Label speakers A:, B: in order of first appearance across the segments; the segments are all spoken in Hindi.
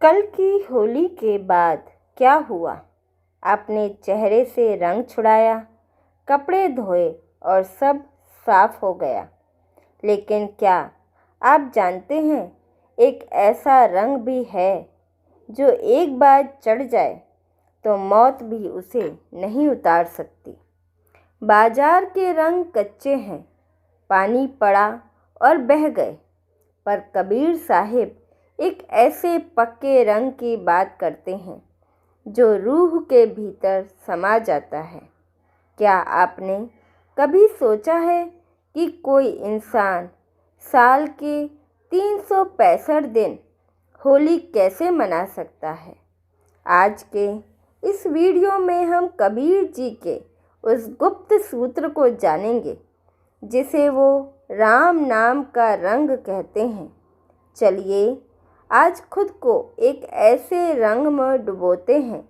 A: कल की होली के बाद क्या हुआ? आपने चेहरे से रंग छुड़ाया, कपड़े धोए और सब साफ हो गया। लेकिन क्या आप जानते हैं, एक ऐसा रंग भी है जो एक बार चढ़ जाए तो मौत भी उसे नहीं उतार सकती। बाजार के रंग कच्चे हैं, पानी पड़ा और बह गए, पर कबीर साहिब एक ऐसे पक्के रंग की बात करते हैं जो रूह के भीतर समा जाता है। क्या आपने कभी सोचा है कि कोई इंसान साल के 365 दिन होली कैसे मना सकता है? आज के इस वीडियो में हम कबीर जी के उस गुप्त सूत्र को जानेंगे जिसे वो राम नाम का रंग कहते हैं। चलिए आज खुद को एक ऐसे रंग में डुबोते हैं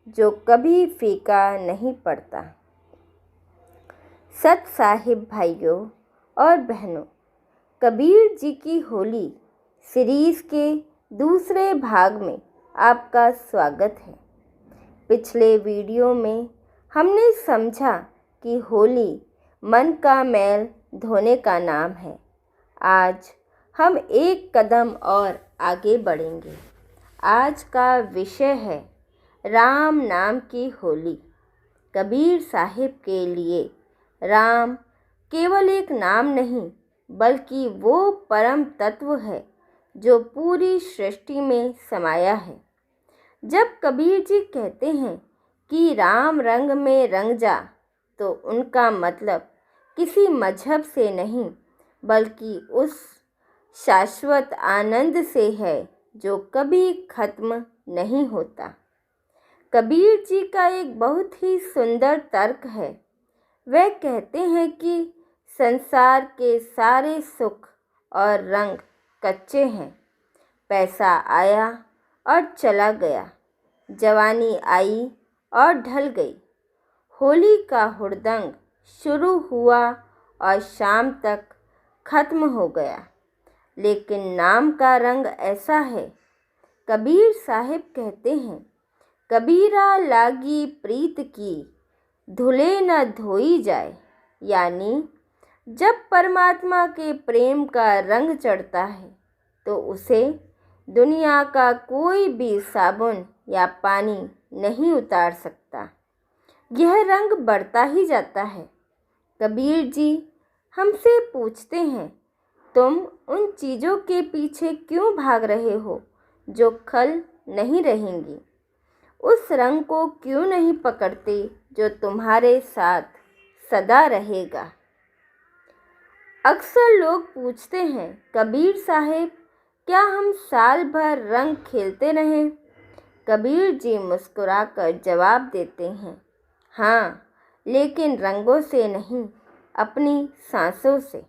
A: जो कभी फीका नहीं पड़ता। सत साहिब भाइयों और बहनों, कबीर जी की होली सीरीज़ के दूसरे भाग में आपका स्वागत है। पिछले वीडियो में हमने समझा कि होली मन का मैल धोने का नाम है। आज हम एक कदम और आगे बढ़ेंगे। आज का विषय है राम नाम की होली। कबीर साहिब के लिए राम केवल एक नाम नहीं, बल्कि वो परम तत्व है जो पूरी सृष्टि में समाया है। जब कबीर जी कहते हैं कि राम रंग में रंग जा, तो उनका मतलब किसी मजहब से नहीं, बल्कि उस शाश्वत आनंद से है जो कभी खत्म नहीं होता। कबीर जी का एक बहुत ही सुंदर तर्क है। वह कहते हैं कि संसार के सारे सुख और रंग कच्चे हैं। पैसा आया और चला गया, जवानी आई और ढल गई, होली का हुड़दंग शुरू हुआ और शाम तक खत्म हो गया, लेकिन नाम का रंग ऐसा है। कबीर साहिब कहते हैं, कबीरा लागी प्रीत की, धुले न धोई जाए। यानी जब परमात्मा के प्रेम का रंग चढ़ता है तो उसे दुनिया का कोई भी साबुन या पानी नहीं उतार सकता। यह रंग बढ़ता ही जाता है। कबीर जी हमसे पूछते हैं, तुम उन चीज़ों के पीछे क्यों भाग रहे हो जो कल नहीं रहेंगी? उस रंग को क्यों नहीं पकड़ते जो तुम्हारे साथ सदा रहेगा? अक्सर लोग पूछते हैं, कबीर साहिब क्या हम साल भर रंग खेलते रहें? कबीर जी मुस्कुराकर जवाब देते हैं, हाँ, लेकिन रंगों से नहीं, अपनी सांसों से।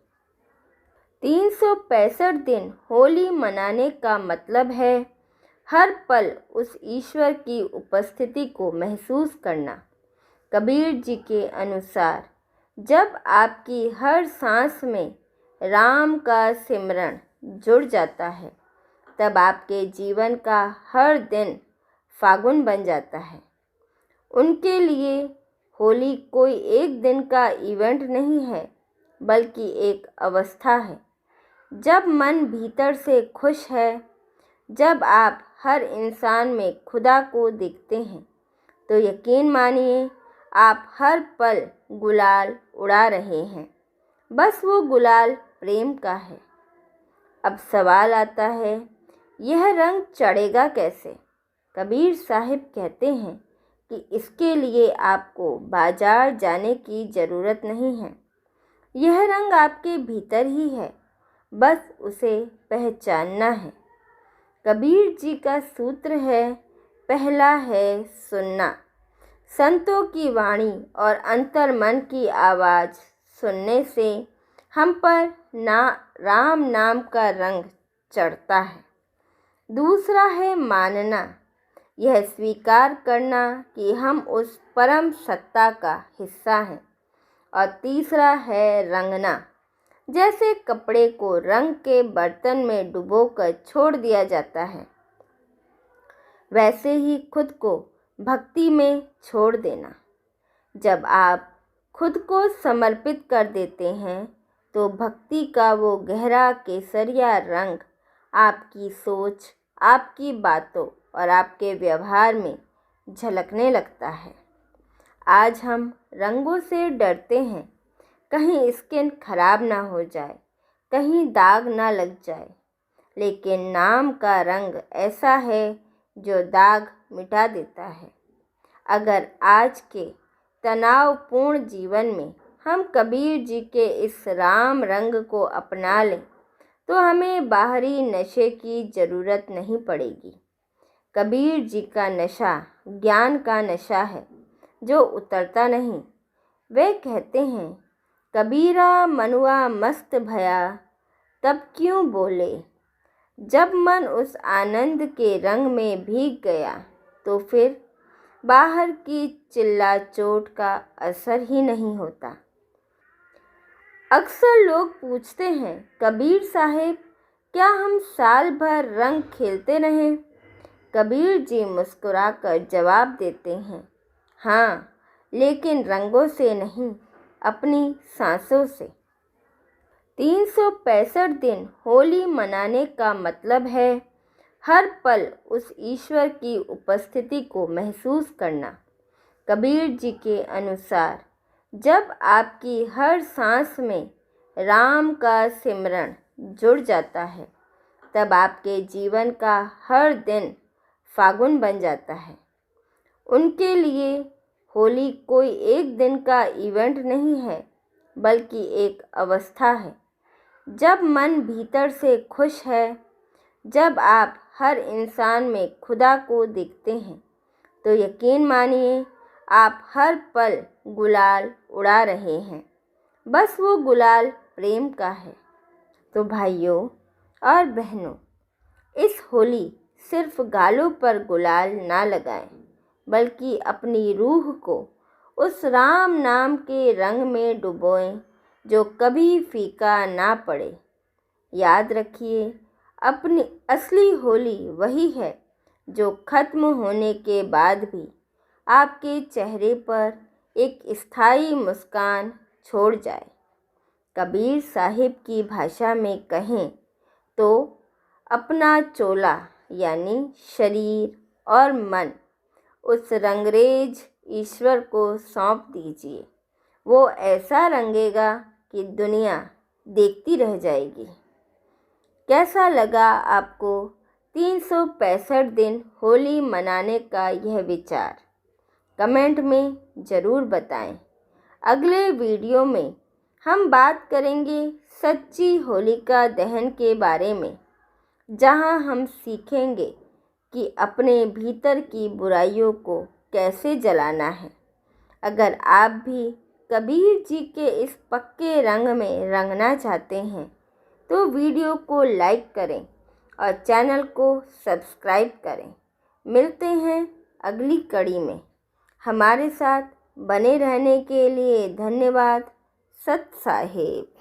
A: 365 दिन होली मनाने का मतलब है हर पल उस ईश्वर की उपस्थिति को महसूस करना। कबीर जी के अनुसार जब आपकी हर सांस में राम का सिमरन जुड़ जाता है, तब आपके जीवन का हर दिन फागुन बन जाता है। उनके लिए होली कोई एक दिन का इवेंट नहीं है, बल्कि एक अवस्था है। जब मन भीतर से खुश है, जब आप हर इंसान में खुदा को देखते हैं, तो यकीन मानिए आप हर पल गुलाल उड़ा रहे हैं। बस वो गुलाल प्रेम का है। अब सवाल आता है, यह रंग चढ़ेगा कैसे? कबीर साहिब कहते हैं कि इसके लिए आपको बाजार जाने की ज़रूरत नहीं है। यह रंग आपके भीतर ही है, बस उसे पहचानना है। कबीर जी का सूत्र है, पहला है सुनना। संतों की वाणी और अंतर मन की आवाज़ सुनने से हम पर राम नाम का रंग चढ़ता है। दूसरा है मानना, यह स्वीकार करना कि हम उस परम सत्ता का हिस्सा हैं। और तीसरा है रंगना, जैसे कपड़े को रंग के बर्तन में डुबोकर छोड़ दिया जाता है। वैसे ही खुद को भक्ति में छोड़ देना। जब आप खुद को समर्पित कर देते हैं तो भक्ति का वो गहरा केसरिया रंग आपकी सोच, आपकी बातों और आपके व्यवहार में झलकने लगता है। आज हम रंगों से डरते हैं, कहीं स्किन खराब ना हो जाए, कहीं दाग ना लग जाए, लेकिन नाम का रंग ऐसा है जो दाग मिटा देता है। अगर आज के तनावपूर्ण जीवन में हम कबीर जी के इस राम रंग को अपना लें तो हमें बाहरी नशे की ज़रूरत नहीं पड़ेगी। कबीर जी का नशा ज्ञान का नशा है जो उतरता नहीं। वे कहते हैं, कबीरा मनुआ मस्त भया तब क्यों बोले। जब मन उस आनंद के रंग में भीग गया तो फिर बाहर की चिल्ला चोट का असर ही नहीं होता। अक्सर लोग पूछते हैं, कबीर साहिब क्या हम साल भर रंग खेलते रहें? कबीर जी मुस्कुराकर जवाब देते हैं, हाँ, लेकिन रंगों से नहीं, अपनी सांसों से। 365 दिन होली मनाने का मतलब है हर पल उस ईश्वर की उपस्थिति को महसूस करना। कबीर जी के अनुसार जब आपकी हर सांस में राम का सिमरन जुड़ जाता है तब आपके जीवन का हर दिन फागुन बन जाता है। उनके लिए होली कोई एक दिन का इवेंट नहीं है, बल्कि एक अवस्था है। जब मन भीतर से खुश है, जब आप हर इंसान में खुदा को देखते हैं, तो यकीन मानिए आप हर पल गुलाल उड़ा रहे हैं। बस वो गुलाल प्रेम का है। तो भाइयों और बहनों, इस होली सिर्फ गालों पर गुलाल ना लगाएं, बल्कि अपनी रूह को उस राम नाम के रंग में डुबोएं जो कभी फीका ना पड़े। याद रखिए, अपनी असली होली वही है जो ख़त्म होने के बाद भी आपके चेहरे पर एक स्थायी मुस्कान छोड़ जाए। कबीर साहिब की भाषा में कहें तो अपना चोला यानी शरीर और मन उस रंगरेज ईश्वर को सौंप दीजिए। वो ऐसा रंगेगा कि दुनिया देखती रह जाएगी। कैसा लगा आपको 365 दिन होली मनाने का यह विचार? कमेंट में ज़रूर बताएं। अगले वीडियो में हम बात करेंगे सच्ची होलिका दहन के बारे में, जहां हम सीखेंगे कि अपने भीतर की बुराइयों को कैसे जलाना है। अगर आप भी कबीर जी के इस पक्के रंग में रंगना चाहते हैं तो वीडियो को लाइक करें और चैनल को सब्सक्राइब करें। मिलते हैं अगली कड़ी में। हमारे साथ बने रहने के लिए धन्यवाद। सत साहिब।